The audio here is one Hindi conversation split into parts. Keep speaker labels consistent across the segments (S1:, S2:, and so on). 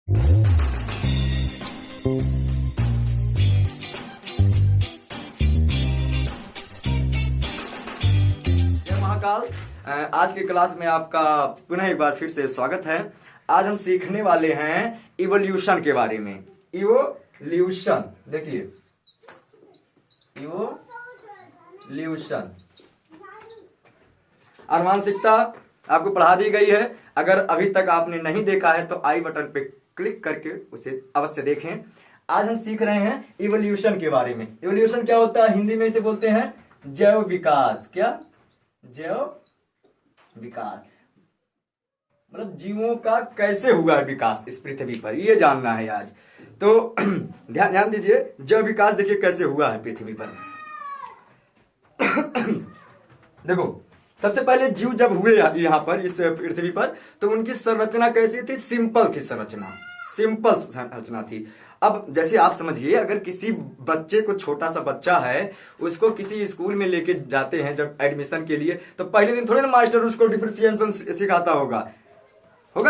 S1: जय महाकाल। आज के क्लास में आपका पुनः एक बार फिर से स्वागत है। आज हम सीखने वाले हैं इवोल्यूशन के बारे में। इवोल्यूशन, देखिए इवोल्यूशन आनुवांशिकता आपको पढ़ा दी गई है। अगर अभी तक आपने नहीं देखा है तो आई बटन पे क्लिक करके उसे अवश्य देखें। आज हम सीख रहे हैं इवोल्यूशन के बारे में। इवोल्यूशन क्या होता है? हिंदी में इसे बोलते हैं जैव विकास। क्या? जैव विकास मतलब जीवों का कैसे हुआ है विकास इस पृथ्वी पर, ये जानना है आज। तो ध्यान दीजिए, जैव विकास देखिए कैसे हुआ है पृथ्वी पर। देखो, सबसे पहले जीव जब हुए यहाँ पर इस पृथ्वी पर तो उनकी संरचना कैसी थी? सिंपल थी सिंपल संरचना थी। अब जैसे आप समझिए, अगर किसी बच्चे को, छोटा सा बच्चा है, उसको किसी स्कूल में लेके जाते हैं जब एडमिशन के लिए, तो पहले दिन थोड़े ना मास्टर उसको डिफरेंशिएशन सिखाता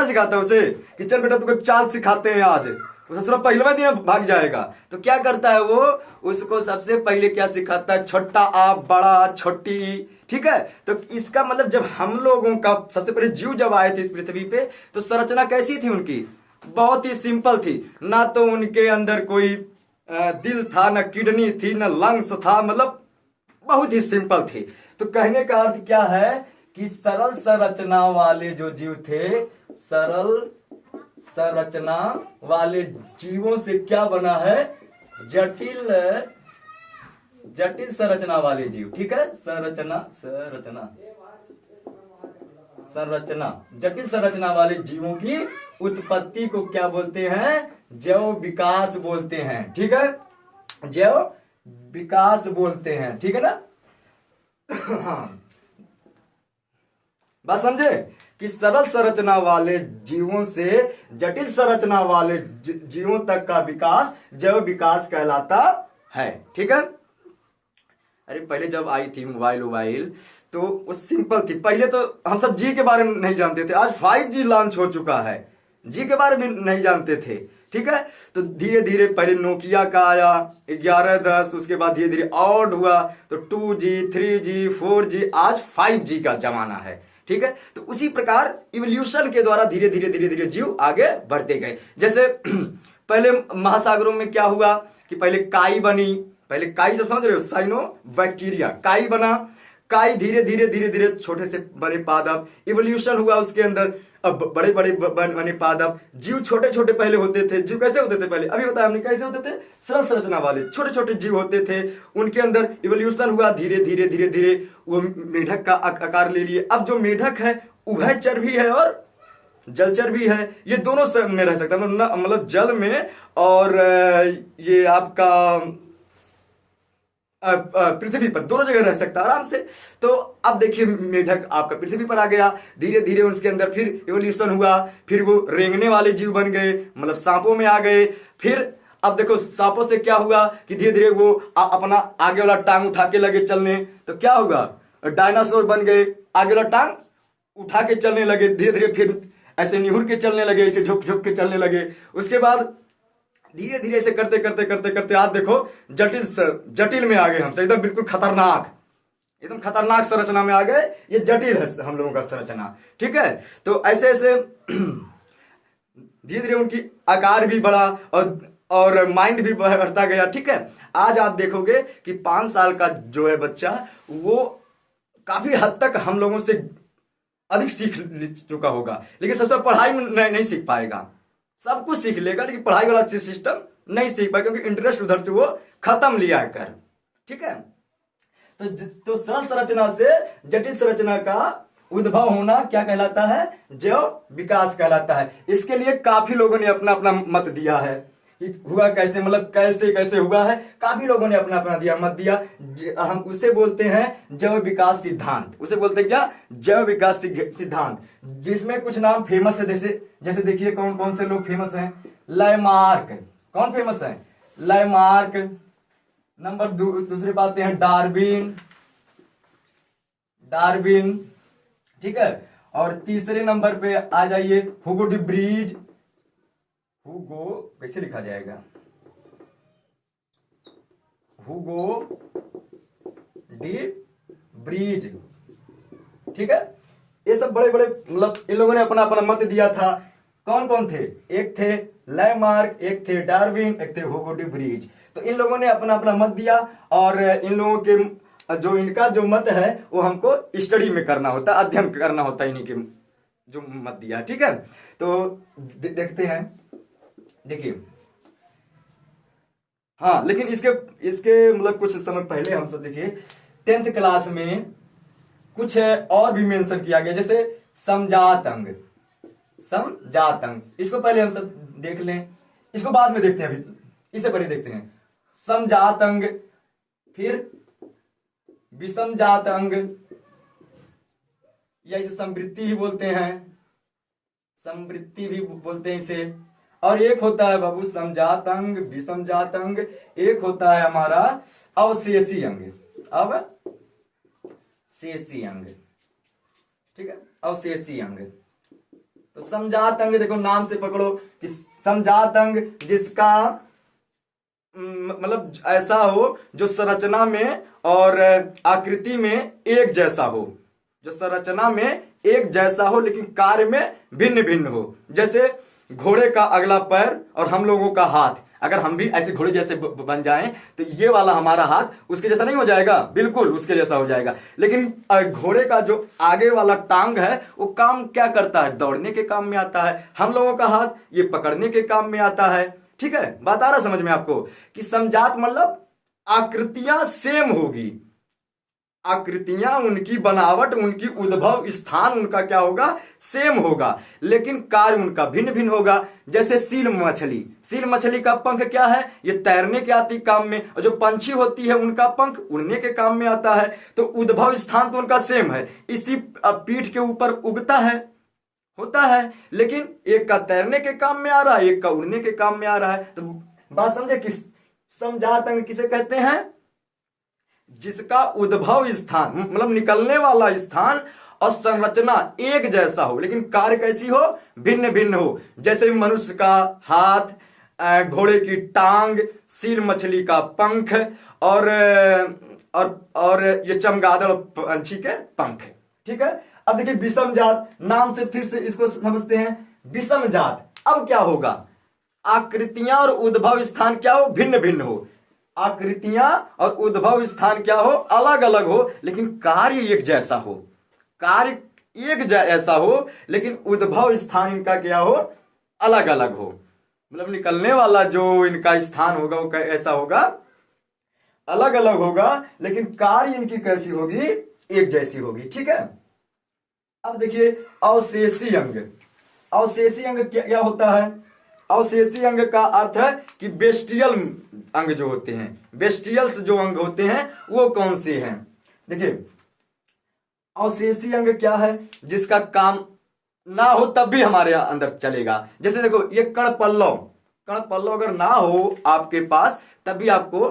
S1: सिखाता उसे कि चल बेटा तुमको चाल सिखाते हैं आज। दूसरा पहले दिन भाग जाएगा। तो क्या करता है वो? उसको सबसे पहले क्या सिखाता है? छोटा आ, बड़ा, छोटी। ठीक है, तो इसका मतलब जब हम लोगों का सबसे पहले जीव जब आए थे इस पृथ्वी पे तो संरचना कैसी थी उनकी? बहुत ही सिंपल थी। ना तो उनके अंदर कोई दिल था, ना किडनी थी, ना लंग्स था, मतलब बहुत ही सिंपल थी। तो कहने का अर्थ क्या है कि सरल संरचना वाले जो जीव थे, सरल संरचना वाले जीवों से क्या बना है? जटिल संरचना वाले जीव। ठीक है, संरचना जटिल संरचना वाले जीवों की उत्पत्ति को क्या बोलते हैं? जैव विकास बोलते हैं। ठीक है, जैव विकास बोलते हैं। ठीक है ना? बात समझे कि सरल संरचना वाले जीवों से जटिल संरचना वाले जीवों तक का विकास जैव विकास कहलाता है। ठीक है। अरे पहले जब आई थी मोबाइल तो वो सिंपल थी। पहले तो हम सब जी के बारे में नहीं जानते थे। आज 5G लॉन्च हो चुका है, जी के बारे में नहीं जानते थे। ठीक है, तो धीरे धीरे पहले नोकिया का आया 1110, उसके बाद धीरे धीरे ऑड हुआ तो 2G, 3G, 4G, आज 5G का जमाना है। ठीक है, तो उसी प्रकार इवोल्यूशन के द्वारा धीरे धीरे जीव आगे बढ़ते गए। जैसे पहले महासागरों में क्या हुआ कि पहले काई बनी। पहले काई जो समझ रहे हो, साइनो बैक्टीरिया, काई बना। काई धीरे धीरे छोटे से बने पादप, इवोल्यूशन हुआ उसके अंदर। अब बड़े बने पादप। जीव छोटे छोटे पहले होते थे। जीव कैसे होते थे पहले? अभी बताया हमने कैसे होते थे? सरल संरचना वाले छोटे छोटे जीव होते थे। उनके अंदर इवोल्यूशन हुआ, धीरे धीरे वो मेढक का आकार ले लिए। अब जो मेढक है उभयचर भी है और जलचर भी है। ये दोनों में रह सकता है, मतलब जल में और ये आपका पृथ्वी पर, दोनों जगह रह सकता है आराम से। तो अब देखिए मेढक आपका पृथ्वी पर आ गया। धीरे धीरे उसके अंदर फिर इवोल्यूशन हुआ। फिर वो रेंगने वाले जीव बन गए, मतलब सांपों में आ गए। फिर अब देखो सांपों से क्या हुआ कि धीरे धीरे वो अपना आगे वाला टांग उठा के लगे चलने। तो क्या होगा? डायनासोर बन गए, आगे वाला टांग उठा के चलने लगे। धीरे धीरे फिर ऐसे निहुर के चलने लगे, ऐसे झुक के चलने लगे। उसके बाद धीरे धीरे से करते आज देखो जटिल में आ गए हमसे, एकदम बिल्कुल एकदम खतरनाक संरचना में आ गए। ये जटिल है हम लोगों का संरचना। ठीक है, तो ऐसे धीरे धीरे उनकी आकार भी बढ़ा और माइंड भी बढ़ता गया। ठीक है, आज आप देखोगे कि 5 साल का जो है बच्चा, वो काफी हद तक हम लोगों से अधिक सीख चुका होगा, लेकिन सबसे पढ़ाई में नहीं सीख पाएगा। सब कुछ सीख लेगा लेकिन पढ़ाई वाला सिस्टम नहीं सीख पाएगा, क्योंकि इंटरेस्ट उधर से वो खत्म लिया कर। ठीक है, तो सरल संरचना से जटिल संरचना का उद्भव होना क्या कहलाता है? जैव विकास कहलाता है। इसके लिए काफी लोगों ने अपना अपना मत दिया है कि हुआ कैसे, मतलब कैसे हुआ है। काफी लोगों ने अपना अपना मत दिया। हम उसे बोलते हैं जैव विकास सिद्धांत। उसे बोलते हैं क्या? जैव विकास सिद्धांत, जिसमें कुछ नाम फेमस है। जैसे देखिए कौन कौन से लोग फेमस हैं। लामार्क, कौन फेमस है? लामार्क। नंबर दूसरे पे आते हैं डार्विन। ठीक है, और तीसरे नंबर पे आ जाइए हुगो डी ब्रीज। हुगो कैसे लिखा जाएगा, हुगो डी ब्रीज। ठीक है, ये सब बड़े बड़े मतलब इन लोगों ने अपना अपना मत दिया था। कौन कौन थे, एक थे लैमार्क, एक थे डार्विन, एक थे हुगो डी ब्रीज। तो इन लोगों ने अपना अपना मत दिया और इन लोगों के जो इनका जो मत है वो हमको स्टडी में करना होता, अध्ययन करना होता इन्हीं के जो मत दिया। ठीक है, तो देखते हैं, देखिए हाँ, लेकिन इसके इसके मतलब कुछ समय पहले हम सब देखिए 10th क्लास में कुछ और भी मेंशन किया गया, जैसे समजात अंग, समजात अंग, इसको पहले हम सब देख लें, इसको बाद में देखते हैं, अभी इससे पहले देखते हैं समजात अंग, फिर विषमजात अंग, या इसे समवृत्ति भी बोलते हैं, समवृत्ति भी बोलते हैं इसे। और एक होता है बाबू समजात अंग, विषमजात अंग, एक होता है हमारा अवशेषी अंग, अवशेषी अंग। ठीक है, अवशेषी अंग। तो समजात अंग देखो नाम से पकड़ो कि समजात अंग जिसका मतलब ऐसा हो जो संरचना में और आकृति में एक जैसा हो, जो संरचना में एक जैसा हो लेकिन कार्य में भिन्न भिन्न हो। जैसे घोड़े का अगला पैर और हम लोगों का हाथ, अगर हम भी ऐसे घोड़े जैसे बन जाएं तो ये वाला हमारा हाथ उसके जैसा नहीं हो जाएगा, बिल्कुल उसके जैसा हो जाएगा। लेकिन घोड़े का जो आगे वाला टांग है वो काम क्या करता है, दौड़ने के काम में आता है। हम लोगों का हाथ ये पकड़ने के काम में आता है। ठीक है, बात आ रहा समझ में आपको कि समजात मतलब आकृतियां सेम होगी, आकृतियां उनकी बनावट, उनकी उद्भव स्थान उनका क्या होगा, सेम होगा, लेकिन कार्य उनका भिन्न भिन्न होगा। जैसे सील मछली, सील मछली का पंख क्या है, ये तैरने के आती काम में, और जो पंछी होती है उनका पंख उड़ने के काम में आता है। तो उद्भव स्थान तो उनका सेम है, इसी पीठ के ऊपर उगता है, होता है, लेकिन एक का तैरने के काम में आ रहा है, एक का उड़ने के काम में आ रहा है। तो बात समझे कि समजात अंग किसे कहते हैं, जिसका उद्भव स्थान मतलब निकलने वाला स्थान और संरचना एक जैसा हो लेकिन कार्य कैसी हो, भिन्न भिन्न हो। जैसे मनुष्य का हाथ, घोड़े की टांग, सील मछली का पंख और ये चमगादड़ पंछी के पंख। ठीक है, अब देखिए विषमजात नाम से फिर से इसको समझते हैं। विषमजात अब क्या होगा, आकृतियां और उद्भव स्थान क्या हो, भिन्न भिन्न हो, आकृतियां और उद्भव स्थान क्या हो, अलग अलग हो, लेकिन कार्य एक जैसा हो, कार्य एक जैसा हो लेकिन उद्भव स्थान इनका क्या हो, अलग अलग हो। मतलब निकलने वाला जो इनका स्थान होगा वो ऐसा होगा, अलग अलग होगा, लेकिन कार्य इनकी कैसी होगी, एक जैसी होगी। ठीक है, अब देखिए अवशेषी अंग, अवशेषी अंग क्या होता है, अवशेषी अंग का अर्थ है कि बेस्टियल अंग जो होते हैं, बेस्टियल्स जो अंग होते हैं वो कौन से हैं। देखिए अवशेषी अंग क्या है, जिसका काम ना हो तब भी हमारे अंदर चलेगा। जैसे देखो ये कण पल्लव, कण पल्लव अगर ना हो आपके पास तब भी आपको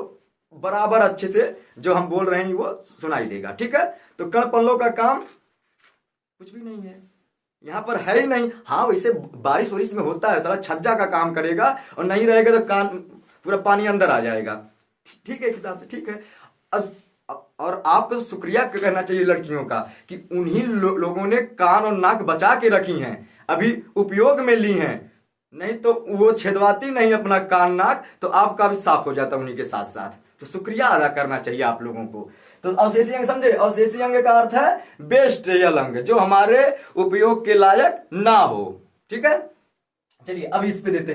S1: बराबर अच्छे से जो हम बोल रहे हैं वो सुनाई देगा। ठीक है, तो कण पल्लव का काम कुछ भी नहीं है, यहां पर है ही नहीं। हाँ वैसे बारिश वारिश में होता है, सारा छज्जा का काम करेगा, और नहीं रहेगा तो कान पूरा पानी अंदर आ जाएगा। ठीक है, एक हिसाब से ठीक है। और आपको शुक्रिया करना चाहिए लड़कियों का कि उन्हीं लोगों ने कान और नाक बचा के रखी हैं, अभी उपयोग में ली हैं, नहीं तो वो छेदवाती नहीं अपना कान नाक, तो आपका भी साफ हो जाता उन्हीं के साथ साथ। तो शुक्रिया अदा करना चाहिए आप लोगों को। तो अवशेषी अंग समझे, अवशेषी अंग का अर्थ है बेस्टेरियल अंग, जो हमारे उपयोग के लायक ना हो। ठीक है, चलिए अब इस पे देते,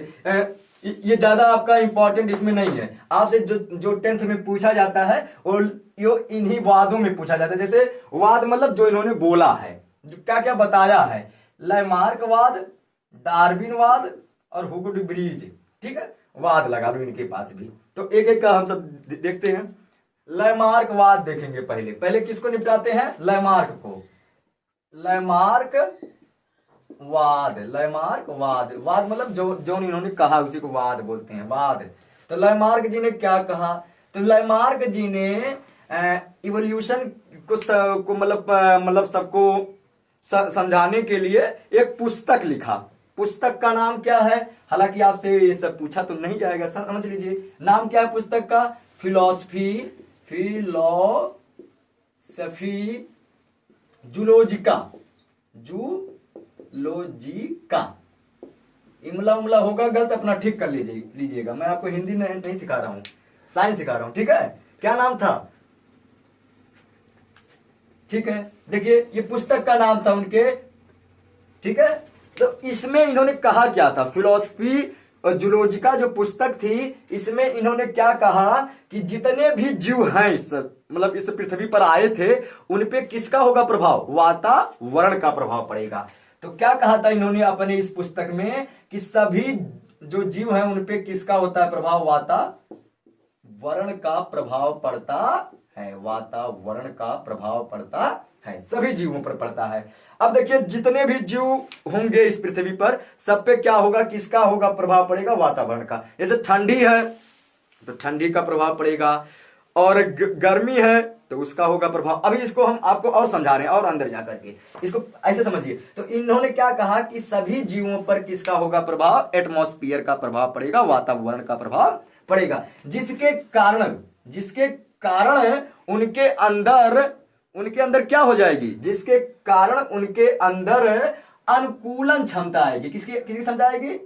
S1: ये ज्यादा आपका इंपॉर्टेंट इसमें नहीं है। आपसे जो 10th में पूछा जाता है और यो इन्हीं वादों में पूछा जाता है। जैसे वाद मतलब जो इन्होंने बोला है, जो क्या क्या बताया है, लैमार्कवाद, डार्विनवाद और हुगो डी ब्रीज। ठीक है, वाद लगा लो इनके पास भी। तो एक एक का हम सब देखते हैं। लैमार्कवाद देखेंगे, पहले पहले किसको निपटाते हैं, लैमार्क को। लैमार्क वाद, लैमार्क वाद, वाद मतलब जो इन्होंने कहा उसी को वाद बोलते हैं, वाद। तो लैमार्क जी ने क्या कहा, तो लैमार्क जी ने इवोल्यूशन को मतलब सबको समझाने के लिए एक पुस्तक लिखा। पुस्तक का नाम क्या है? हालांकि आपसे ये सब पूछा तो नहीं जाएगा, समझ लीजिए नाम क्या है पुस्तक का? फिलॉसफी जूलॉजिका। इमला उमला होगा गलत, अपना ठीक कर लीजिएगा। मैं आपको हिंदी नहीं सिखा रहा हूं, साइंस सिखा रहा हूं, ठीक है? क्या नाम था? ठीक है, देखिए ये पुस्तक का नाम था उनके, ठीक है? तो इसमें इन्होंने कहा क्या था? फिलॉसफी और जूलॉजिका जो पुस्तक थी, इसमें इन्होंने क्या कहा कि जितने भी जीव हैं मतलब इस पृथ्वी पर आए थे, उनपे किसका होगा प्रभाव? वातावरण का प्रभाव पड़ेगा। तो क्या कहा था इन्होंने अपने इस पुस्तक में कि सभी जो जीव हैं उनपे किसका होता है प्रभाव? वातावरण का प्रभाव पड़ता है। वातावरण का प्रभाव पड़ता है, सभी जीवों पर पड़ता है। अब देखिए जितने भी जीव होंगे इस पृथ्वी पर, सब पे क्या होगा? किसका होगा प्रभाव पड़ेगा? वातावरण का। जैसे ठंडी है तो ठंडी का प्रभाव पड़ेगा, और गर्मी है तो उसका होगा प्रभाव। अभी इसको हम आपको और समझा रहे हैं और अंदर जाकर के, इसको ऐसे समझिए। तो इन्होंने क्या कहा कि सभी जीवों पर किसका होगा प्रभाव? एटमॉस्फेयर का प्रभाव पड़ेगा, वातावरण का प्रभाव पड़ेगा, जिसके कारण उनके अंदर क्या हो जाएगी? जिसके कारण उनके अंदर अनुकूलन क्षमता आएगी। किसकी क्षमता आएगी?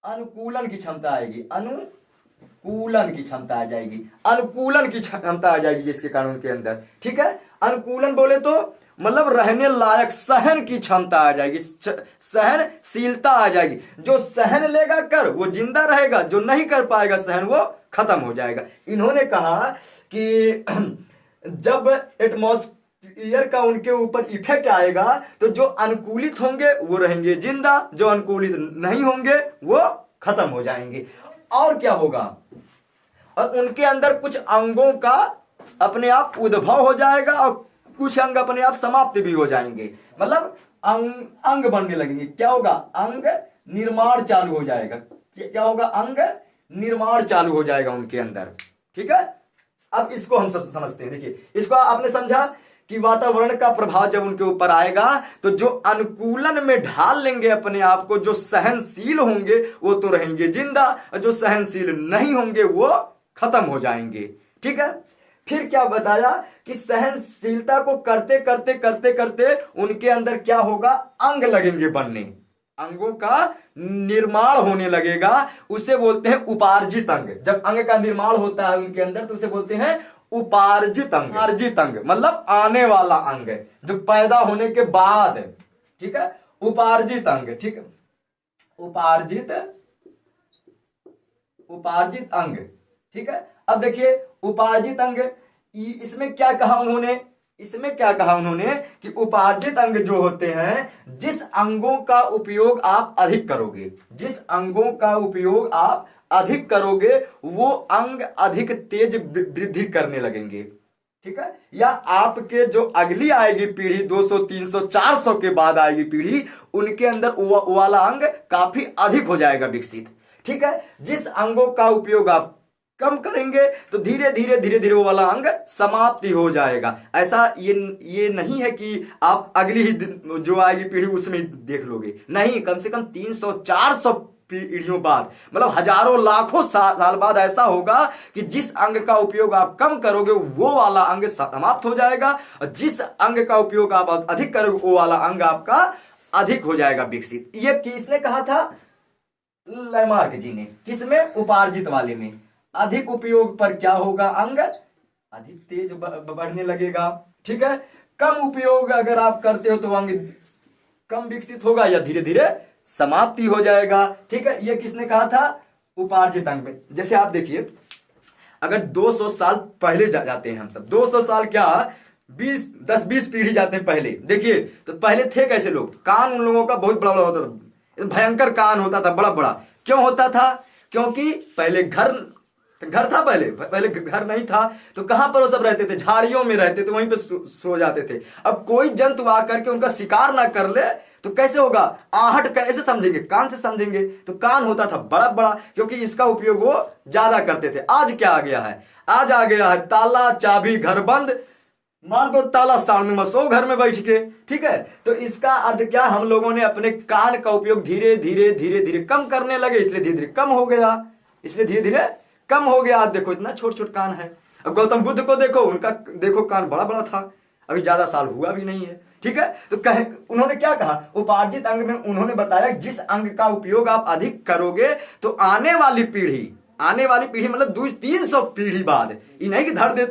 S1: अनुकूलन की क्षमता आएगी। अनुकूलन की क्षमता आ जाएगी। अनुकूलन की क्षमता आ जाएगी जिसके कारण उनके अंदर, ठीक है? अनुकूलन बोले तो मतलब रहने लायक, सहन की क्षमता आ जाएगी, सहनशीलता आ जाएगी। जो सहन लेगा कर वो जिंदा रहेगा, जो नहीं कर पाएगा सहन वो खत्म हो जाएगा। इन्होंने कहा कि जब एटमॉस्फेयर का उनके ऊपर इफेक्ट आएगा तो जो अनुकूलित होंगे वो रहेंगे जिंदा, जो अनुकूलित नहीं होंगे वो खत्म हो जाएंगे। और क्या होगा? और उनके अंदर कुछ अंगों का अपने आप उद्भव हो जाएगा और कुछ अंग अपने आप समाप्त भी हो जाएंगे, मतलब अंग बनने लगेंगे। क्या होगा? अंग निर्माण चालू हो जाएगा। क्या होगा? अंग निर्माण चालू हो जाएगा उनके अंदर, ठीक है? अब इसको हम सब समझते हैं। देखिए इसको आपने समझा कि वातावरण का प्रभाव जब उनके ऊपर आएगा तो जो अनुकूलन में ढाल लेंगे अपने आप को, जो सहनशील होंगे वो तो रहेंगे जिंदा, और जो सहनशील नहीं होंगे वो खत्म हो जाएंगे, ठीक है? फिर क्या बताया कि सहनशीलता को करते करते करते करते उनके अंदर क्या होगा? अंग लगेंगे बनने, अंगों का निर्माण होने लगेगा। उसे बोलते हैं उपार्जित अंग। जब अंग का निर्माण होता है उनके अंदर तो उसे बोलते हैं उपार्जित अंग। उपार्जित अंग मतलब आने वाला अंग, जो पैदा होने के बाद, ठीक है? उपार्जित अंग, ठीक है? उपार्जित अंग, ठीक है? अब देखिए उपार्जित अंग, इसमें क्या कहा उन्होंने? इसमें क्या कहा उन्होंने कि उपार्जित अंग जो होते हैं, जिस अंगों का उपयोग आप अधिक करोगे, जिस अंगों का उपयोग आप अधिक करोगे वो अंग अधिक तेज वृद्धि करने लगेंगे, ठीक है? या आपके जो अगली आएगी पीढ़ी 200, 300, 400 के बाद आएगी पीढ़ी, उनके अंदर वो वाला अंग काफी अधिक हो जाएगा विकसित, ठीक है? जिस अंगों का उपयोग आप कम करेंगे तो धीरे धीरे वो वाला अंग समाप्ति हो जाएगा। ऐसा ये नहीं है कि आप अगली ही जो आएगी पीढ़ी उसमें देख लोगे, नहीं, कम से कम 300, 400 पीढ़ियों बाद, मतलब हजारों लाखों साल बाद ऐसा होगा कि जिस अंग का उपयोग आप कम करोगे वो वाला अंग समाप्त हो जाएगा, और जिस अंग का उपयोग आप अधिक करोगे वो वाला अंग आपका अधिक हो जाएगा विकसित। ये किसने कहा था? लैमार्क जी ने। किसमें? उपार्जित वाले में। अधिक उपयोग पर क्या होगा? अंग अधिक तेज बढ़ने लगेगा, ठीक है? कम उपयोग अगर आप करते हो तो अंग कम विकसित होगा या धीरे धीरे समाप्ति हो जाएगा, ठीक है? ये किसने कहा था? उपार्जित अंग में। जैसे आप देखिए अगर 200 साल पहले जाते हैं हम सब, 200 साल क्या 10-20 पीढ़ी जाते हैं पहले, देखिए तो पहले थे कैसे लोग? कान उन लोगों का बहुत बड़ा बड़ा होता था, भयंकर कान होता था, बड़ा बड़ा। क्यों होता था? क्योंकि पहले घर था, पहले घर नहीं था तो कहां पर वो सब रहते थे? झाड़ियों में रहते थे, वहीं पे सो जाते थे। अब कोई जंतु आकर के उनका शिकार ना कर ले तो कैसे होगा? आहट कैसे समझेंगे? कान से समझेंगे। तो कान होता था बड़ा बड़ा, क्योंकि इसका उपयोग वो ज्यादा करते थे। आज क्या आ गया है? आज आ गया है ताला चाबी घर बंद, मार दो ताला, साल में मसो घर में बैठ के। ठीक है, तो इसका अर्थ क्या, हम लोगों ने अपने कान का उपयोग धीरे धीरे धीरे धीरे कम करने लगे, इसलिए धीरे धीरे कम हो गया, इसलिए धीरे धीरे कम हो गया। आज देखो इतना छोट छोट कान है। अब गौतम बुद्ध को देखो, उनका देखो कान बड़ा बड़ा था, अभी ज्यादा साल हुआ भी नहीं है। ठीक है, तो उन्होंने क्या कहा, उपार्जित अंग में उन्होंने बताया जिस अंग का उपयोग आप अधिक करोगे तो आने वाली पीढ़ी मतलब 200-300 पीढ़ी बाद, ये नहीं कि धर दे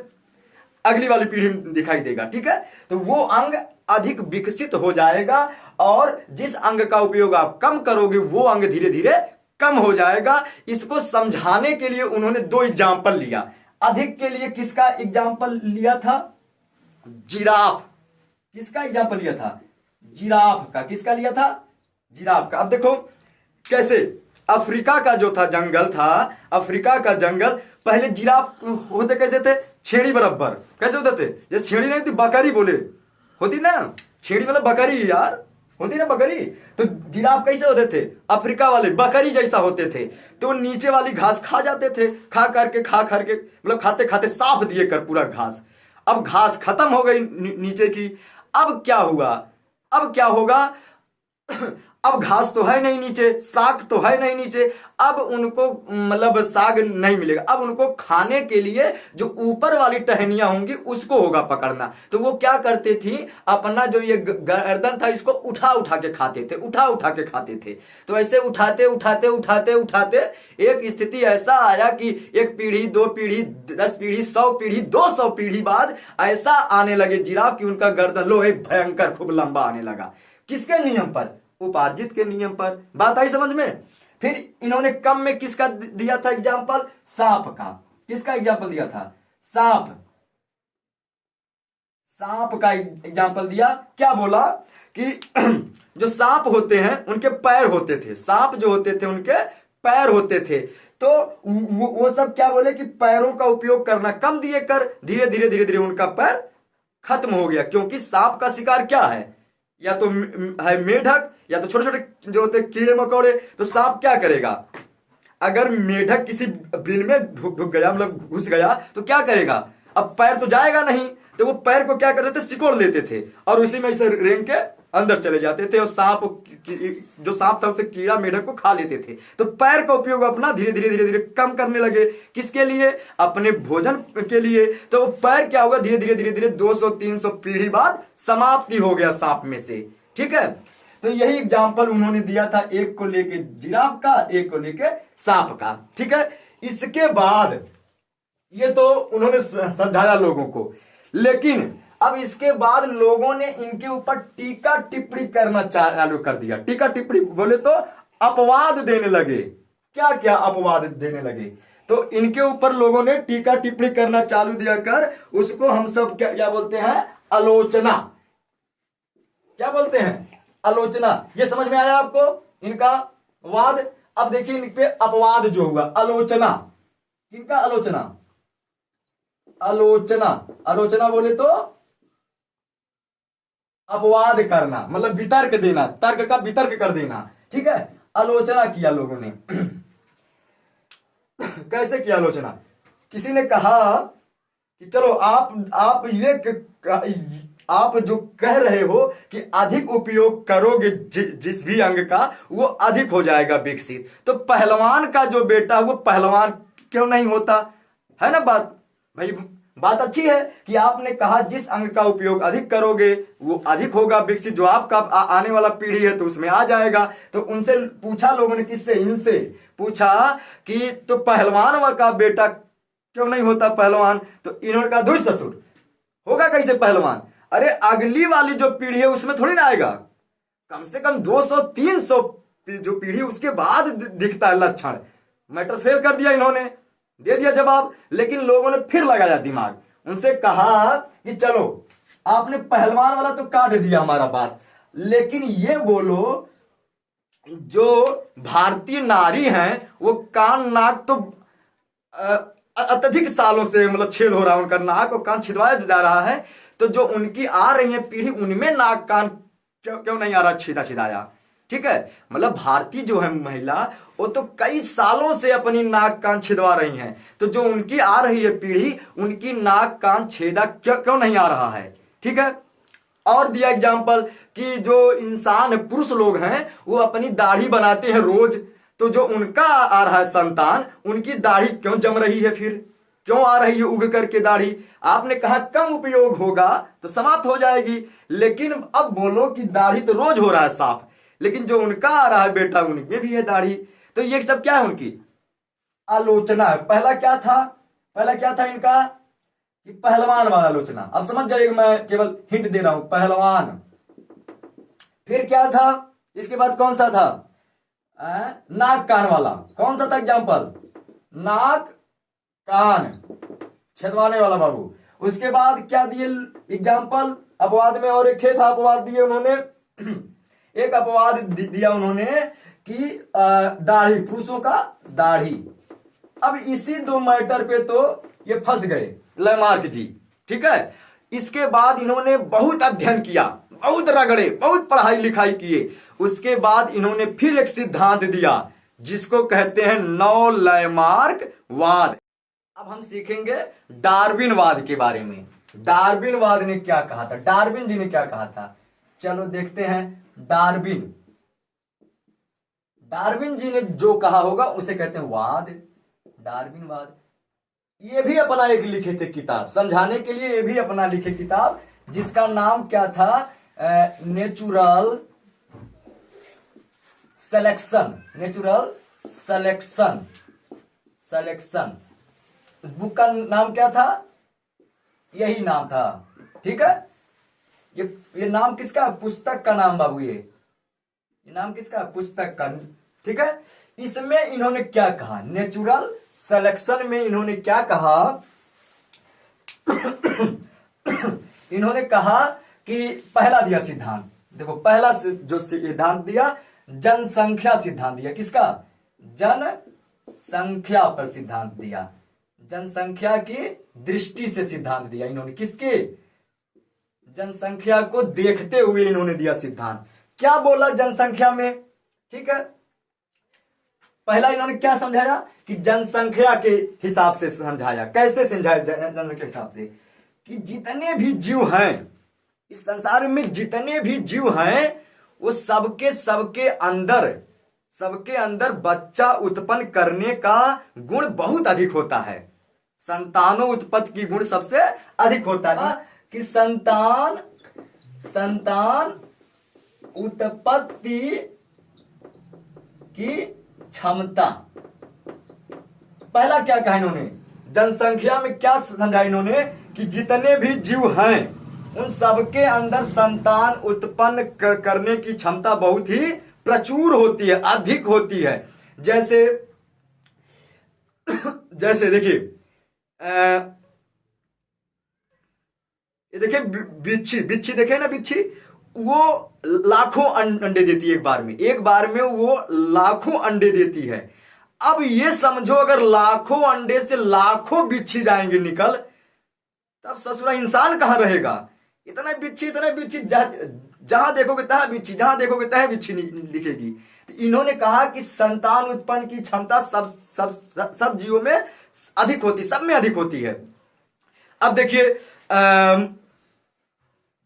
S1: अगली वाली पीढ़ी में दिखाई देगा। ठीक है, तो वो अंग अधिक विकसित हो जाएगा, और जिस अंग का उपयोग आप कम करोगे वो अंग धीरे धीरे कम हो जाएगा। इसको समझाने के लिए उन्होंने 2 एग्जाम्पल लिया। अधिक के लिए किसका एग्जाम्पल लिया था, जिराफ। किसका एग्जाम्पल लिया था, जिराफ का। किसका लिया था, जिराफ का। अब देखो कैसे अफ्रीका का जो था जंगल था, अफ्रीका का जंगल, पहले जिराफ होते कैसे थे, छेड़ी बराबर। कैसे होते थे, जैसे छेड़ी नहीं थी, बकरी बोले होती ना, छेड़ी मतलब बकरी यार, होती ना बकरी। तो जिराफ कैसे होते थे, अफ्रीका वाले बकरी जैसा होते थे। तो नीचे वाली घास खा जाते थे, खा करके मतलब खाते खाते साफ दिए कर पूरा घास। अब घास खत्म हो गई नीचे की। अब क्या हुआ, अब क्या होगा, अब घास तो है नहीं नीचे, साग तो है नहीं नीचे, अब उनको मतलब साग नहीं मिलेगा। अब उनको खाने के लिए जो ऊपर वाली टहनियां होंगी उसको होगा पकड़ना। तो वो क्या करते थी, अपना जो ये गर्दन था इसको उठा उठा के खाते थे, उठा उठा के खाते थे। तो ऐसे उठाते उठाते उठाते उठाते एक स्थिति ऐसा आया कि 1 पीढ़ी 2 पीढ़ी 10 पीढ़ी 100 पीढ़ी 200 पीढ़ी बाद ऐसा आने लगे जिराफ कि उनका गर्दन लोहे भयंकर खूब लंबा आने लगा। किसके नियम पर, उपार्जित के नियम पर। बात आई समझ में। फिर इन्होंने कम में किसका दिया था एग्जाम्पल, सांप का। किसका एग्जाम्पल दिया था, सांप का एग्जाम्पल दिया। क्या बोला कि जो सांप होते हैं उनके पैर होते थे, सांप जो होते थे उनके पैर होते थे। तो वो सब क्या बोले कि पैरों का उपयोग करना कम दिए कर, धीरे धीरे धीरे धीरे उनका पैर खत्म हो गया। क्योंकि सांप का शिकार क्या है, या तो है मेढक, या तो छोटे छोटे जो होते कीड़े मकोड़े। तो सांप क्या करेगा, अगर मेढक किसी बिल में ढुक गया, मतलब घुस गया, तो क्या करेगा, अब पैर तो जाएगा नहीं, तो वो पैर को क्या करते थे, सिकोड़ लेते थे और उसी में इसे रेंग के अंदर चले जाते थे, और जो सांप था उसे कीड़ा मेढक को खा लेते थे। तो पैर का उपयोग अपना धीरे धीरे धीरे धीरे कम करने लगे। किसके लिए, अपने भोजन के लिए। तो पैर क्या होगा, धीरे धीरे धीरे धीरे 200-300 पीढ़ी बाद समाप्ति हो गया सांप में से। ठीक है, तो यही एग्जाम्पल उन्होंने दिया था, एक को लेके जिराफ का, एक को लेके सांप का। ठीक है, इसके बाद ये तो उन्होंने समझाया लोगों को, लेकिन अब इसके बाद लोगों ने इनके ऊपर टीका टिप्पणी करना चालू कर दिया। टीका टिप्पणी बोले तो अपवाद देने लगे। क्या क्या अपवाद देने लगे, तो इनके ऊपर लोगों ने टीका टिप्पणी करना चालू दिया कर, उसको हम सब क्या बोलते हैं, आलोचना। क्या बोलते हैं, आलोचना। ये समझ में आया आपको इनका वाद। अब देखिए इन पे अपवाद जो हुआ, आलोचना। किनका आलोचना, आलोचना बोले तो अपवाद करना, मतलब वितर्क देना, तर्क का वितर्क कर देना। ठीक है, आलोचना किया लोगों ने। कैसे किया आलोचना, किसी ने कहा कि चलो आप जो कह रहे हो कि अधिक उपयोग करोगे जिस भी अंग का, वो अधिक हो जाएगा विकसित। तो पहलवान का जो बेटा वो पहलवान क्यों नहीं होता, है ना बात भाई। बात अच्छी है कि आपने कहा जिस अंग का उपयोग अधिक करोगे वो अधिक होगा विकसित, जो आपका आने वाला पीढ़ी है तो उसमें आ जाएगा। तो उनसे पूछा लोगों ने, किससे, इनसे पूछा कि तो पहलवान का बेटा क्यों नहीं होता पहलवान। तो इन्होंने कहा धुर ससुर, होगा कैसे पहलवान, अरे अगली वाली जो पीढ़ी है उसमें थोड़ी ना आएगा, कम से कम 200-300 जो पीढ़ी उसके बाद दिखता है लक्षण। मैटर फेल कर दिया इन्होंने, दे दिया जवाब। लेकिन लोगों ने फिर लगाया दिमाग, उनसे कहा कि चलो आपने पहलवान वाला तो काट दिया हमारा बात, लेकिन ये बोलो जो भारतीय नारी हैं वो कान नाक तो अत्यधिक सालों से मतलब छेद हो रहा है, उनका नाक और कान छिदवाया जा रहा है। तो जो उनकी आ रही है पीढ़ी, उनमें नाक कान क्यों नहीं आ रहा छेदा छिदाया। ठीक है। मतलब भारतीय जो है महिला, वो तो कई सालों से अपनी नाक कान छिदवा रही हैं, तो जो उनकी आ रही है पीढ़ी, उनकी नाक कान छेदा क्यों नहीं आ रहा है, ठीक है। और दिया एग्जाम्पल कि जो इंसान पुरुष लोग हैं वो अपनी दाढ़ी बनाते हैं रोज, तो जो उनका आ रहा है संतान, उनकी दाढ़ी क्यों जम रही है, फिर क्यों आ रही है उग करके दाढ़ी। आपने कहा कम उपयोग होगा तो समाप्त हो जाएगी, लेकिन अब बोलो कि दाढ़ी तो रोज हो रहा है साफ, लेकिन जो उनका आ रहा है बेटा उनमें भी है दाढ़ी। तो ये सब क्या है, उनकी आलोचना है। पहला क्या था इनका कि पहलवान वाला आलोचना। अब समझ जाइएगा, मैं केवल हिंट दे रहा हूं, पहलवान। फिर क्या था, इसके बाद कौन सा था, नाक कान वाला। कौन सा था एग्जाम्पल, नाक कान छेदवाने वाला बाबू। उसके बाद क्या दिए एग्जाम्पल, अपवाद में और एक ठे था अपवाद दिए उन्होंने एक अपवाद दिया उन्होंने कि दाढ़ी, पुरुषों का दाढ़ी। अब इसी दो मैटर पे तो ये फंस गए लैमार्क जी, ठीक है। इसके बाद इन्होंने बहुत अध्ययन किया, बहुत रगड़े, बहुत पढ़ाई लिखाई किए। उसके बाद इन्होंने फिर एक सिद्धांत दिया जिसको कहते हैं नौ लैमार्क वाद। अब हम सीखेंगे डार्विनवाद के बारे में। डार्विनवाद ने क्या कहा था, डार्विन जी ने क्या कहा था, चलो देखते हैं। डार्विन जी ने जो कहा होगा उसे कहते हैं वाद, डार्विनवाद। ये भी अपना एक लिखे थे किताब समझाने के लिए, ये भी अपना लिखे किताब जिसका नाम क्या था, नेचुरल सिलेक्शन। बुक का नाम क्या था, यही नाम था, ठीक है। ये नाम किसका, पुस्तक का नाम बाबू, ये नाम किसका, पुस्तक का, ठीक है। इसमें इन्होंने क्या कहा, नेचुरल सिलेक्शन में इन्होंने क्या कहा इन्होंने कहा कि पहला दिया सिद्धांत, देखो पहला जो सिद्धांत दिया, जनसंख्या सिद्धांत दिया। किसका, जनसंख्या पर सिद्धांत दिया, जनसंख्या की दृष्टि से सिद्धांत दिया इन्होंने। किसके, जनसंख्या को देखते हुए इन्होंने दिया सिद्धांत। क्या बोला जनसंख्या में, ठीक है। पहला इन्होंने क्या समझाया कि जनसंख्या के हिसाब से समझाया। कैसे समझाया जनसंख्या के हिसाब से, कि जितने भी जीव हैं इस संसार में, जितने भी जीव हैं वो सबके अंदर बच्चा उत्पन्न करने का गुण बहुत अधिक होता है। संतानों उत्पत्ति की गुण सबसे अधिक होता है, कि संतान उत्पत्ति की क्षमता। पहला क्या कहा इन्होंने, जनसंख्या में क्या समझा इन्होंने, कि जितने भी जीव हैं उन सबके अंदर संतान उत्पन्न करने की क्षमता बहुत ही प्रचुर होती है, अधिक होती है। जैसे देखिए, ये देखिए बिच्छी देखे ना, बिच्छी वो लाखों अंडे देती है एक बार में वो लाखों अंडे देती है। अब ये समझो अगर लाखों अंडे से लाखों बिच्छी जाएंगे निकल, तब ससुरा इंसान कहां रहेगा। इतना बिच्छी जहां देखोगे तहां बिच्छी, जहां देखोगे तहां बिच्छी दिखेगी। तो इन्होंने कहा कि संतान उत्पन्न की क्षमता सब जीवों में अधिक होती, सब में अधिक होती है। अब देखिए,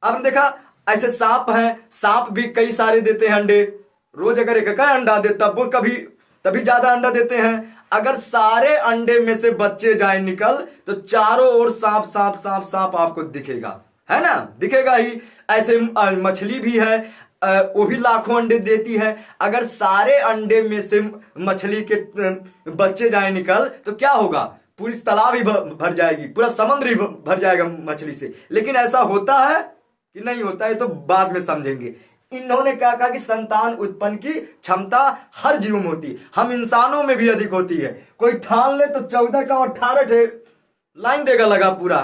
S1: अब देखा ऐसे सांप हैं, सांप भी कई सारे देते हैं अंडे। रोज अगर एक अंडा दे तब वो तभी ज्यादा अंडा देते हैं। अगर सारे अंडे में से बच्चे जाए निकल, तो चारों ओर सांप आपको दिखेगा, है ना, दिखेगा ही। ऐसे मछली भी है, वो भी लाखों अंडे देती है। अगर सारे अंडे में से मछली के बच्चे जाए निकल, तो क्या होगा, पूरी तालाब ही भर जाएगी, पूरा समुद्र ही भर जाएगा मछली से। लेकिन ऐसा होता है कि नहीं होता है, तो बाद में समझेंगे। इन्होंने क्या कहा कि संतान उत्पन्न की क्षमता हर जीव में होती है, हम इंसानों में भी अधिक होती है। कोई ठान ले तो 14 का 18 लाइन देगा लगा पूरा,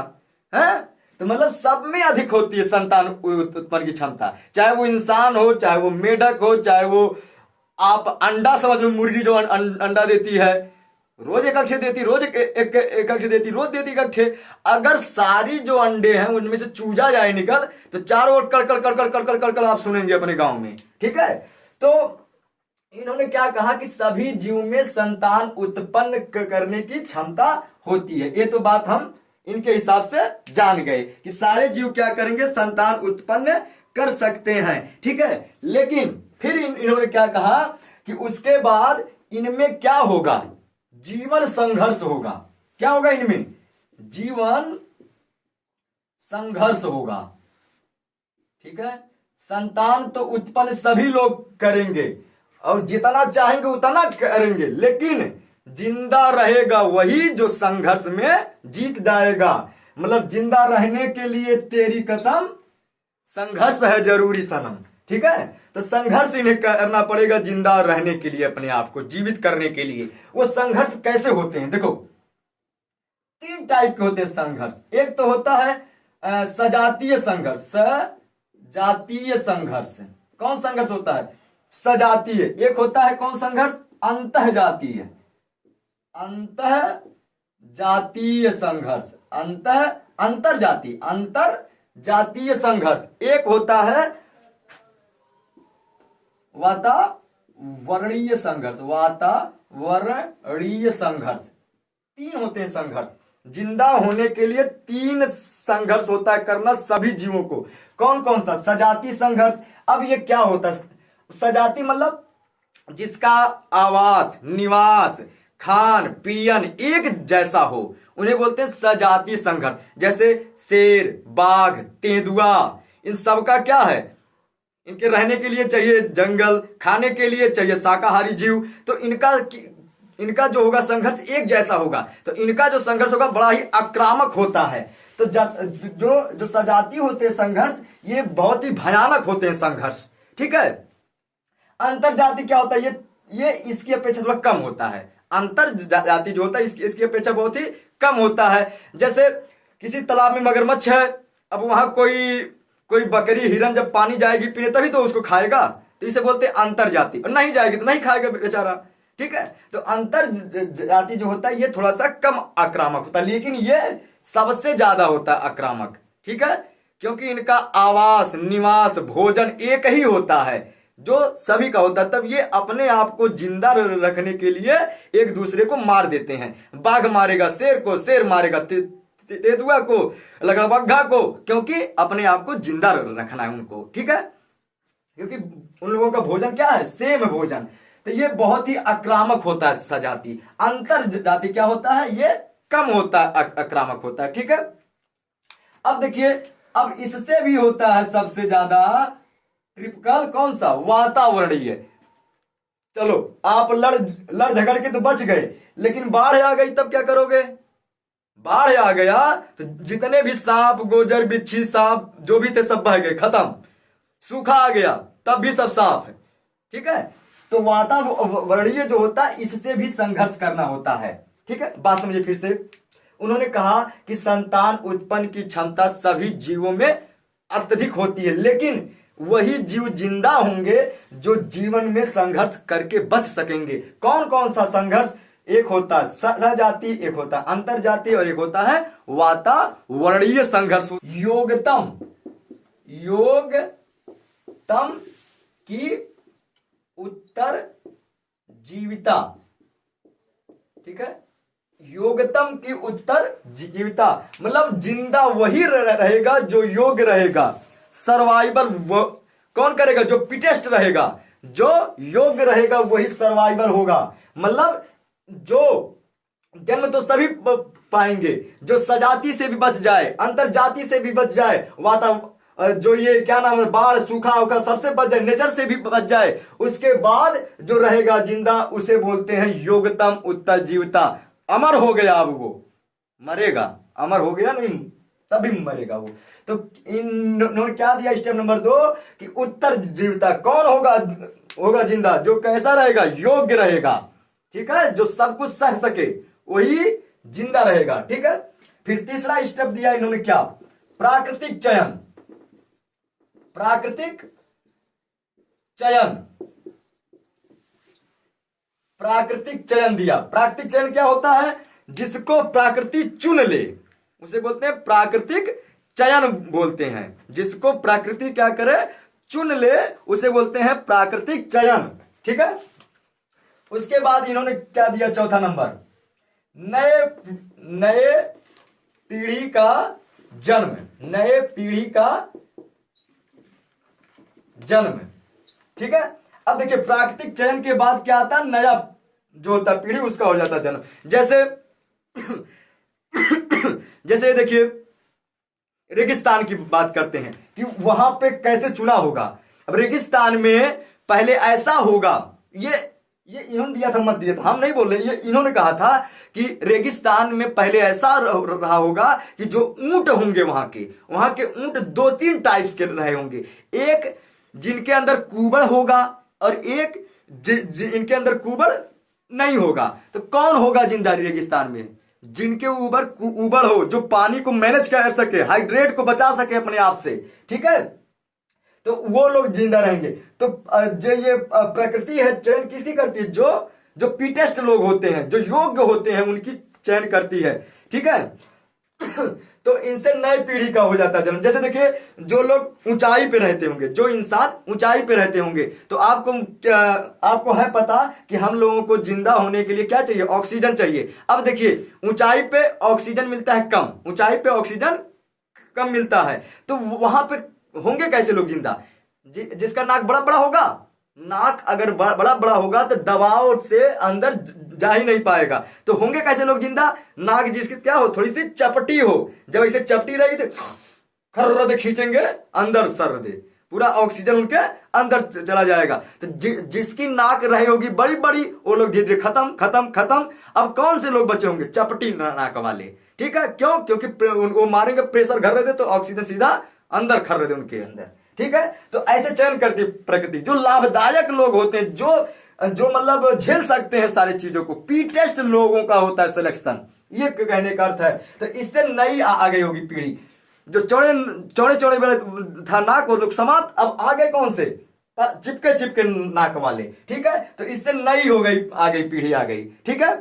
S1: है। तो मतलब सब में अधिक होती है संतान उत्पन्न की क्षमता, चाहे वो इंसान हो, चाहे वो मेढक हो, चाहे वो आप अंडा समझ लो, मुर्गी जो अंडा देती है, रोज एक अक्षे देती, रोज एक अक्षे देती, रोज देती एक अक्षे। अगर सारी जो अंडे हैं उनमें से चूजा जाए निकल, तो चारों ओर कड़ आप सुनेंगे अपने गांव में, ठीक है। तो इन्होंने क्या कहा कि सभी जीव में संतान उत्पन्न करने की क्षमता होती है। ये तो बात हम इनके हिसाब से जान गए कि सारे जीव क्या करेंगे, संतान उत्पन्न कर सकते हैं, ठीक है। लेकिन फिर इन्होंने क्या कहा कि उसके बाद इनमें क्या होगा, जीवन संघर्ष होगा। क्या होगा इनमें, जीवन संघर्ष होगा, ठीक है। संतान तो उत्पन्न सभी लोग करेंगे और जितना चाहेंगे उतना करेंगे, लेकिन जिंदा रहेगा वही जो संघर्ष में जीत जाएगा। मतलब जिंदा रहने के लिए तेरी कसम संघर्ष है जरूरी सनम, ठीक है। तो संघर्ष इन्हें करना पड़ेगा जिंदा रहने के लिए, अपने आप को जीवित करने के लिए। वो संघर्ष कैसे होते हैं, देखो 3 टाइप के होते हैं संघर्ष। एक तो होता है सजातीय संघर्ष। सजातीय संघर्ष कौन संघर्ष होता है, सजातीय। एक होता है कौन संघर्ष, अंतः जातीय। अंतः जातीय संघर्ष, अंतर जातीय संघर्ष। एक होता है वातावरणीय संघर्ष, वातावरणीय संघर्ष। 3 होते हैं संघर्ष। जिंदा होने के लिए 3 संघर्ष होता है करना सभी जीवों को। कौन कौन सा, सजातीय संघर्ष। अब ये क्या होता है, सजाती मतलब जिसका आवास, निवास, खान पीन एक जैसा हो, उन्हें बोलते हैं सजातीय संघर्ष। जैसे शेर, बाघ, तेंदुआ, इन सब का क्या है, इनके रहने के लिए चाहिए जंगल, खाने के लिए चाहिए शाकाहारी जीव। तो इनका जो होगा संघर्ष एक जैसा होगा। तो इनका जो संघर्ष होगा बड़ा ही आक्रामक होता है। तो जो सजाती होते हैं संघर्ष, ये बहुत ही भयानक होते हैं संघर्ष, ठीक है। अंतर जाति क्या होता है, ये इसकी अपेक्षा थोड़ा कम होता है। अंतर जाति जो होता है इसकी अपेक्षा बहुत ही कम होता है। जैसे किसी तालाब में मगरमच्छ है, अब वहां कोई बकरी, हिरन जब पानी जाएगी पीने तभी तो उसको खाएगा, तो इसे बोलते हैं अंतर जाति। और नहीं जाएगी तो नहीं खाएगा बेचारा, ठीक है। तो अंतर जाति जो होता है ये थोड़ा सा कम आक्रामक होता है, लेकिन ये सबसे ज्यादा होता है आक्रामक, ठीक है। क्योंकि इनका आवास, निवास, भोजन एक ही होता है जो सभी का होता है। तब ये अपने आप को जिंदा रखने के लिए एक दूसरे को मार देते हैं। बाघ मारेगा शेर को, शेर मारेगा तेंदुआ को, लगड़बग्घा को, क्योंकि अपने आप को जिंदा रखना है उनको, ठीक है। क्योंकि उन लोगों का भोजन क्या है, सेम भोजन। तो ये बहुत ही आक्रामक होता है सजाति। अंतर जाति क्या होता है, ये कम होता है, आक्रामक होता है, ठीक है। अब देखिए, अब इससे भी होता है सबसे ज्यादा ट्रिपिकल कौन सा, वातावरणीय। चलो आप लड़ झगड़ के तो बच गए, लेकिन बाढ़ आ गई तब क्या करोगे, बाढ़ आ गया तो जितने भी सांप, गोजर, बिच्छी, सांप जो भी थे सब बह गए, खत्म। सूखा आ गया तब भी सब साफ है, ठीक है। तो वातावरणीय जो होता है इससे भी संघर्ष करना होता है, ठीक है। बात समझिए फिर से। उन्होंने कहा कि संतान उत्पन्न की क्षमता सभी जीवों में अत्यधिक होती है, लेकिन वही जीव जिंदा होंगे जो जीवन में संघर्ष करके बच सकेंगे। कौन कौन सा संघर्ष, एक होता है सजाति, एक होता है अंतर जाति, और एक होता है वातावरणीय संघर्ष। योगतम की उत्तर जीविता, ठीक है। योगतम की उत्तर जीविता मतलब जिंदा वही रहेगा जो योग्य रहेगा। सर्वाइवल कौन करेगा, जो फिटेस्ट रहेगा, जो योग्य रहेगा वही सर्वाइवल होगा। मतलब जो जन्म तो सभी पाएंगे, जो सजाति से भी बच जाए, अंतर जाति से भी बच जाए, जो ये क्या नाम है, बाढ़, सूखा उखा सबसे बच जाए, नेचर से भी बच जाए, उसके बाद जो रहेगा जिंदा उसे बोलते हैं योगतम उत्तर जीविता। अमर हो गया, अब वो मरेगा, अमर हो गया नहीं तभी मरेगा वो। तो इन्होंने क्या दिया स्टेप नंबर 2 कि उत्तर जीविता। कौन होगा जिंदा, जो कैसा रहेगा, योग्य रहेगा, ठीक है, जो सब कुछ सह सके वही जिंदा रहेगा, ठीक है। फिर तीसरा स्टेप दिया इन्होंने क्या, प्राकृतिक चयन। प्राकृतिक चयन दिया। प्राकृतिक चयन क्या होता है, जिसको प्रकृति चुन ले उसे बोलते हैं प्राकृतिक चयन बोलते हैं। जिसको प्रकृति क्या करे, चुन ले, उसे बोलते हैं प्राकृतिक चयन। ठीक है। उसके बाद इन्होंने क्या दिया, चौथा नंबर, नए नए पीढ़ी का जन्म, नए पीढ़ी का जन्म। ठीक है। अब देखिए प्राकृतिक चयन के बाद क्या आता है, नया जो होता है पीढ़ी, उसका हो जाता है जन्म। जैसे जैसे देखिए रेगिस्तान की बात करते हैं कि वहां पे कैसे चुना होगा। अब रेगिस्तान में पहले ऐसा होगा, ये इन्होंने दिया था, मत दिया था, हम नहीं बोल रहे, ये इन्होंने कहा था कि रेगिस्तान में पहले ऐसा रहा होगा कि जो ऊंट होंगे वहां के ऊंट दो तीन टाइप्स के रहे होंगे। एक जिनके अंदर कुबड़ होगा और एक इनके अंदर कुबड़ नहीं होगा। तो कौन होगा जिंदा रेगिस्तान में, जिनके ऊपर उबड़ हो, जो पानी को मैनेज कर सके, हाइड्रेट को बचा सके अपने आप से। ठीक है। तो वो लोग जिंदा रहेंगे। तो जो ये प्रकृति है चयन किसकी करती है, जो पीटेस्ट लोग होते हैं, जो योग्य होते हैं, उनकी चयन करती है। ठीक है। तो इनसे नई पीढ़ी का हो जाता है जन्म। जैसे देखिए जो लोग ऊंचाई पे रहते होंगे, जो इंसान ऊंचाई पे रहते होंगे, तो आपको है पता कि हम लोगों को जिंदा होने के लिए क्या चाहिए, ऑक्सीजन चाहिए। अब देखिए ऊंचाई पे ऑक्सीजन मिलता है कम, ऊंचाई पे ऑक्सीजन कम मिलता है, तो वहां पे होंगे कैसे लोग जिंदा, जिसका नाक बड़ा बड़ा होगा। नाक अगर बड़ा बड़ा होगा तो दबाव से अंदर जा ही नहीं पाएगा, तो होंगे कैसे लोग जिंदा, नाक जिसकी क्या हो, थोड़ी सी चपटी हो, जब ऐसे चपटी रहेगी तो खर्र खींचेंगे अंदर, सर दे पूरा ऑक्सीजन उनके अंदर चला जाएगा। तो जिसकी नाक रही होगी बड़ी बड़ी, वो लोग धीरे धीरे खत्म खत्म खत्म। अब कौन से लोग बचे होंगे, चपटी नाक वाले। ठीक है। क्यों, क्योंकि वो मारेंगे, प्रेशर घर रहे थे तो ऑक्सीजन सीधा अंदर खर रहे थे उनके अंदर। ठीक है। तो ऐसे चयन करती प्रकृति। जो लाभदायक लोग होते हैं, जो मतलब झेल सकते हैं सारी चीजों को, पी टेस्ट लोगों का होता है सिलेक्शन, ये कहने का अर्थ है। तो इससे नई आ गई होगी पीढ़ी। जो चौड़े चौड़े चौड़े था नाक, वो लोग समाप्त। अब आगे कौन से, चिपके चिपके नाक वाले। ठीक है। तो इससे नई हो गई, आ गई पीढ़ी आ गई। ठीक है।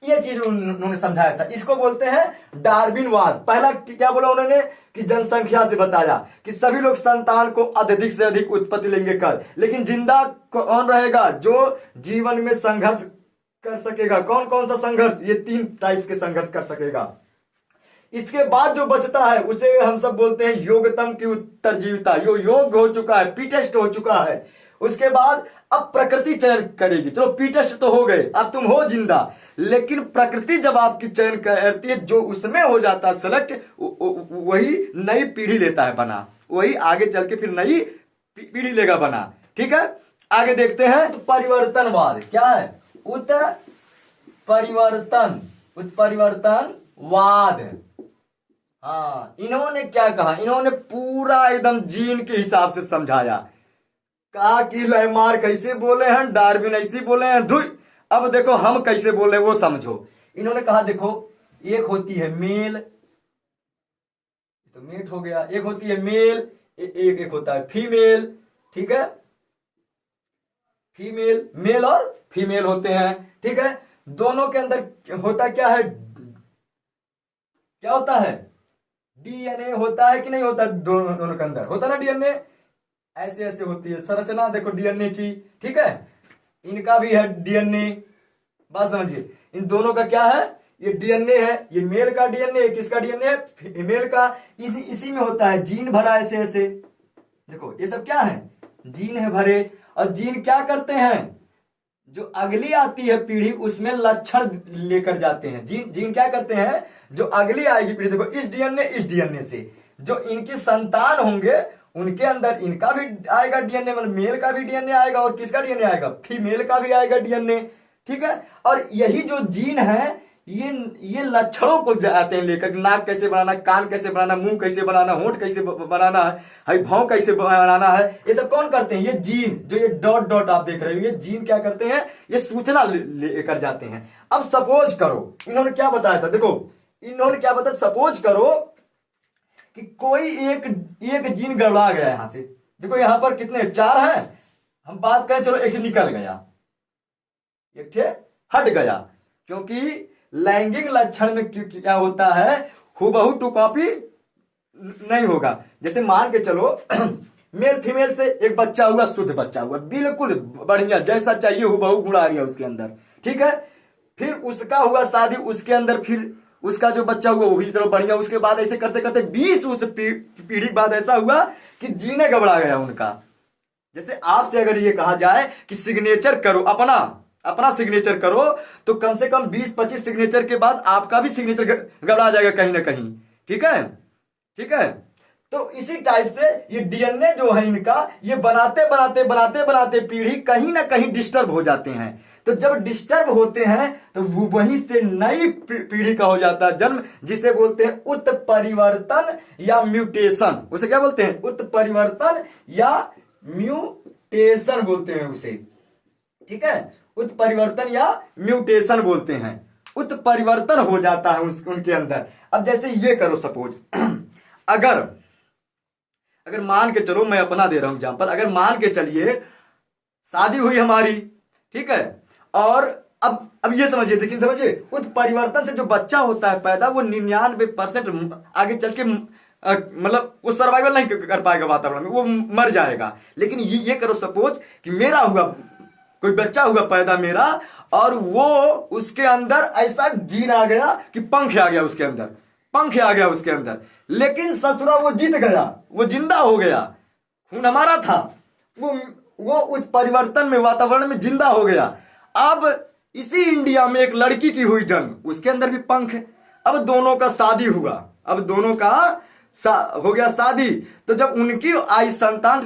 S1: ये चीज उन्होंने समझाया था, इसको बोलते हैं डार्विनवाद। पहला क्या बोला उन्होंने कि जनसंख्या से बताया कि सभी लोग संतान को अधिक से अधिक उत्पत्ति लेंगे कर, लेकिन जिंदा कौन रहेगा, जो जीवन में संघर्ष कर सकेगा। कौन कौन सा संघर्ष, ये 3 टाइप्स के संघर्ष कर सकेगा। इसके बाद जो बचता है उसे हम सब बोलते हैं योग्यतम की उत्तरजीविता, जो योग्य हो चुका है, पीटेस्ट हो चुका है। उसके बाद अब प्रकृति चयन करेगी। चलो पीटेस्ट तो हो गए, अब तुम हो जिंदा, लेकिन प्रकृति जब आपकी चयन करती है, जो उसमें हो जाता है सेलेक्ट, वही नई पीढ़ी लेता है बना, वही आगे चल के फिर नई पीढ़ी लेगा बना। ठीक है। आगे देखते हैं। तो परिवर्तनवाद क्या है, उत्परिवर्तनवाद। हाँ, इन्होंने क्या कहा, इन्होंने पूरा एकदम जीन के हिसाब से समझाया। कहा कि लैमार कैसे बोले हैं, डार्विन ऐसे बोले हैं, धुई। अब देखो हम कैसे बोले वो समझो। इन्होंने कहा देखो, एक होती है मेल, तो मेट हो गया, एक होती है मेल, एक होता है फीमेल। ठीक है। फीमेल, मेल और फीमेल होते हैं। ठीक है। दोनों के अंदर होता क्या है, क्या होता है, डीएनए होता है कि नहीं होता, दोनों के अंदर होता ना डीएनए। ऐसे ऐसे होती है संरचना, देखो डीएनए की। ठीक है। इनका भी है डीएनए, बात समझिए। इन दोनों का क्या है, ये डीएनए है, ये मेल का डीएनए, किसका डीएनए है, फीमेल का। इसी में होता है जीन भरा ऐसे ऐसे। देखो ये सब क्या है, जीन है भरे। और जीन क्या करते हैं, जो अगली आती है पीढ़ी उसमें लक्षण लेकर जाते हैं। जीन क्या करते हैं, जो अगली आएगी पीढ़ी, देखो इस डीएनए से जो इनकी संतान होंगे उनके अंदर इनका भी आएगा डीएनए, मतलब मेल का भी डीएनए आएगा और किसका डीएनए आएगा, फीमेल का भी आएगा डीएनए। ठीक है। और यही जो जीन है ये लक्षणों को जाते हैं लेकर, नाक कैसे बनाना, कान कैसे बनाना, मुंह कैसे बनाना, होंठ कैसे बनाना है, भाव कैसे बनाना है, ये सब कौन करते हैं, ये जीन। जो ये डॉट डॉट आप देख रहे हो, ये जीन क्या करते हैं, ये सूचना लेकर जाते हैं। अब सपोज करो, इन्होंने क्या बताया था, देखो इन्होंने क्या बताया, सपोज करो कि कोई एक जीन गड़बड़ा गया यहां से। देखो यहां पर कितने 4 हैं, हम बात करें, चलो एक निकल गया, एक हट गया, क्योंकि लैंगिक लक्षण में क्या होता है, हुबहू टू कॉपी नहीं होगा। जैसे मान के चलो मेल फीमेल से एक बच्चा हुआ, शुद्ध बच्चा हुआ, बिल्कुल बढ़िया, जैसा चाहिए हूबहू गुण आ गया उसके अंदर, ठीक है। फिर उसका हुआ शादी, उसके अंदर फिर उसका जो बच्चा हुआ वो भी चलो बढ़िया। उसके बाद ऐसे करते करते 20 उस पीढ़ी बाद ऐसा हुआ कि जीने घबरा गया उनका। जैसे आपसे अगर ये कहा जाए कि सिग्नेचर करो, अपना सिग्नेचर करो, तो कम से कम 20-25 सिग्नेचर के बाद आपका भी सिग्नेचर गड़बड़ा जाएगा कहीं ना कहीं, ठीक है, ठीक है। तो इसी टाइप से ये डीएनए जो है इनका, ये बनाते पीढ़ी कहीं ना कहीं डिस्टर्ब हो जाते हैं। तो जब डिस्टर्ब होते हैं तो वहीं से नई पीढ़ी का हो जाता है जन्म, जिसे बोलते हैं उत्परिवर्तन या म्यूटेशन। उसे क्या बोलते हैं? उत्परिवर्तन या म्यूटेशन बोलते हैं उसे, ठीक है। उत्परिवर्तन या म्यूटेशन बोलते हैं, उत्परिवर्तन हो जाता है उनके अंदर। अब जैसे ये करो सपोज, अगर मान के चलो, मैं अपना दे रहा हूं एग्जांपल, अगर मान के चलिए शादी हुई हमारी, ठीक है, और अब ये समझिए, उत्परिवर्तन से जो बच्चा होता है पैदा, वो 99% आगे चल के मतलब वो सर्वाइवल नहीं कर पाएगा वातावरण में, वो मर जाएगा। लेकिन ये करो सपोज कि मेरा हुआ, कोई बच्चा हुआ पैदा मेरा, और वो उसके अंदर ऐसा जीन आ गया कि पंख आ गया उसके अंदर, लेकिन ससुरा वो जीत गया, वो जिंदा हो गया, खून हमारा था, वो उस परिवर्तन में वातावरण में जिंदा हो गया। अब इसी इंडिया में एक लड़की की हुई जन्म, उसके अंदर भी पंख है। अब दोनों का शादी हुआ, हो गया शादी, तो जब उनकी आई संतान,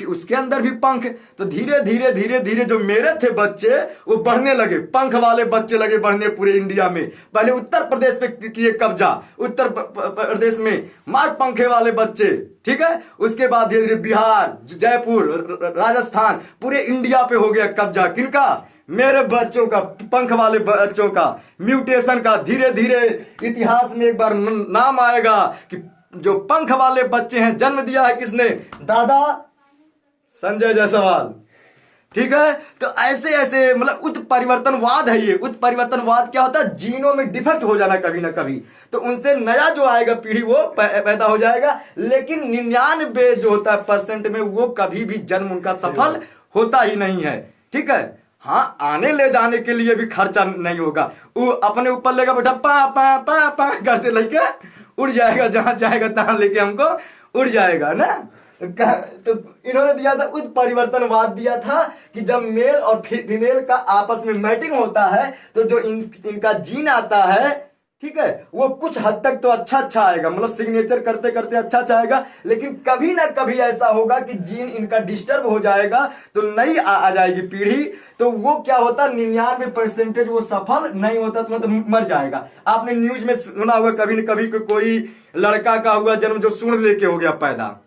S1: उसके अंदर भी पंख, तो धीरे धीरे जो मेरे थे बच्चे वो बढ़ने लगे, पंख वाले बच्चे लगे बढ़ने पूरे इंडिया में। पहले उत्तर प्रदेश पे किए कब्जा, उत्तर प्रदेश में मार पंखे वाले बच्चे, ठीक है। उसके बाद धीरे धीरे बिहार, जयपुर, राजस्थान, पूरे इंडिया पे हो गया कब्जा। किनका? मेरे बच्चों का, पंख वाले बच्चों का, म्यूटेशन का। धीरे धीरे इतिहास में एक बार नाम आएगा कि जो पंख वाले बच्चे हैं, जन्म दिया है किसने? दादा संजय जायसवाल, ठीक है। तो ऐसे मतलब उत्परिवर्तनवाद है ये। उत्परिवर्तनवाद क्या होता है? जीनों में डिफेक्ट हो जाना कभी ना कभी, तो उनसे नया जो आएगा पीढ़ी वो पैदा हो जाएगा। लेकिन 99 जो होता है % में वो कभी भी जन्म उनका सफल होता ही नहीं है, ठीक है। हाँ, आने ले जाने के लिए भी खर्चा नहीं होगा, वो अपने ऊपर लेगा बेटा, पा पा पा पा करते लेके उड़ जाएगा, जहां जाएगा तहां लेके हमको उड़ जाएगा ना। तो इन्होंने दिया था उत्परिवर्तनवाद, दिया था कि जब मेल और फीमेल का आपस में मैटिंग होता है तो जो इनका जीन आता है, ठीक है, वो कुछ हद तक तो अच्छा आएगा, मतलब सिग्नेचर करते करते अच्छा आएगा। लेकिन कभी ना कभी ऐसा होगा कि जीन इनका डिस्टर्ब हो जाएगा, तो नई आ जाएगी पीढ़ी, तो वो क्या होता, 99% वो सफल नहीं होता, तो मतलब मर जाएगा। आपने न्यूज में सुना होगा कभी न कभी कोई लड़का का हुआ जन्म जो सूंड लेके हो गया पैदा,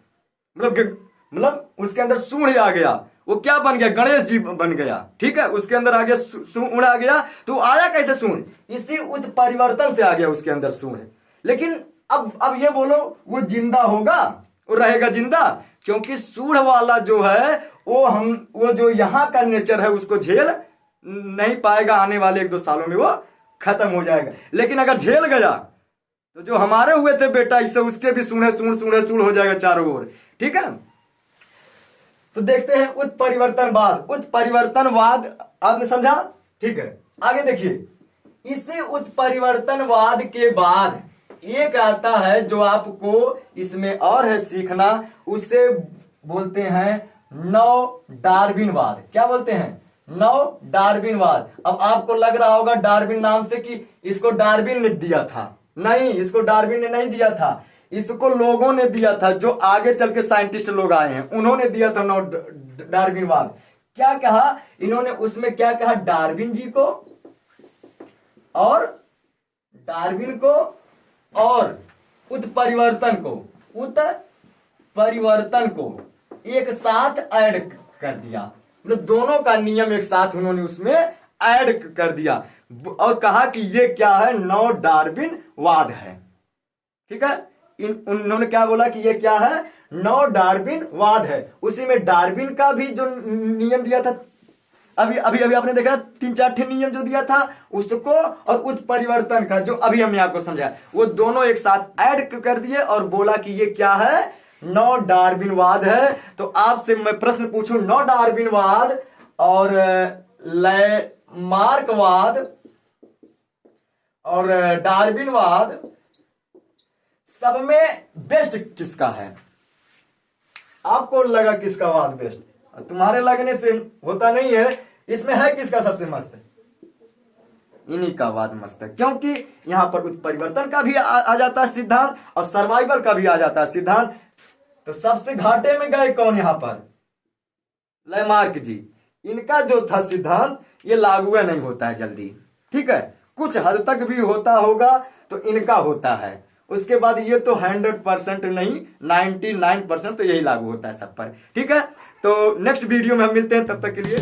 S1: मतलब उसके अंदर सूंड आ गया, वो क्या बन गया? गणेश जी बन गया, ठीक है। उसके अंदर आ गया सूंड आ गया, तो आया कैसे सूंड? इसी उत्परिवर्तन से आ गया उसके अंदर सूंड। लेकिन अब ये बोलो, वो जिंदा होगा? वो रहेगा जिंदा? क्योंकि सूंड वाला जो है वो जो यहाँ का नेचर है उसको झेल नहीं पाएगा, आने वाले 1-2 सालों में वो खत्म हो जाएगा। लेकिन अगर झेल गया तो जो हमारे हुए थे बेटा, इससे उसके भी सूंड हो जाएगा चारों ओर, ठीक है। तो देखते हैं उत्परिवर्तनवाद आपने समझा, ठीक है। आगे देखिए, इसी उत्परिवर्तनवाद के बाद एक आता है जो आपको इसमें और है सीखना, उसे बोलते हैं नव डार्विनवाद। क्या बोलते हैं? नव डार्विनवाद। अब आपको लग रहा होगा डार्विन नाम से कि इसको डार्विन ने दिया था, नहीं, इसको डार्विन ने नहीं दिया था, इसको लोगों ने दिया था, जो आगे चल के साइंटिस्ट लोग आए हैं उन्होंने दिया था नव डार्विनवाद। क्या कहा इन्होंने उसमें? क्या कहा? डार्विन जी को और डार्विन को और उत्परिवर्तन को एक साथ ऐड कर दिया, मतलब दोनों का नियम एक साथ उन्होंने उसमें ऐड कर दिया और कहा कि ये क्या है? नव डार्विनवाद है, ठीक है। उन्होंने क्या बोला कि ये क्या है? नव डार्विनवाद है। उसी में डार्विन का भी जो नियम दिया था, अभी आपने देखा 3-4 नियम जो दिया था उसको, और उत्परिवर्तन का जो अभी हमने आपको समझाया, वो दोनों एक साथ ऐड कर दिए और बोला कि ये क्या है? नौ डार्विनवाद है। तो आपसे मैं प्रश्न पूछूं, नौ डार्विनवाद और लैमार्कवाद और डार्विनवाद सब में बेस्ट किसका है? आपको लगा किसका वाद बेस्ट? तुम्हारे लगने से होता नहीं है, इसमें है किसका सबसे मस्त? इन्हीं का वाद मस्त है, क्योंकि यहां पर उत्परिवर्तन का भी आ जाता है सिद्धांत और सर्वाइवल का भी आ जाता है सिद्धांत। तो सबसे घाटे में गए कौन यहां पर? लैमार्क जी। इनका जो था सिद्धांत ये लागू नहीं होता है जल्दी, ठीक है, कुछ हद तक भी होता होगा तो इनका होता है। उसके बाद ये तो 100% नहीं, 99% तो यही लागू होता है सब पर, ठीक है। तो नेक्स्ट वीडियो में हम मिलते हैं, तब तक के लिए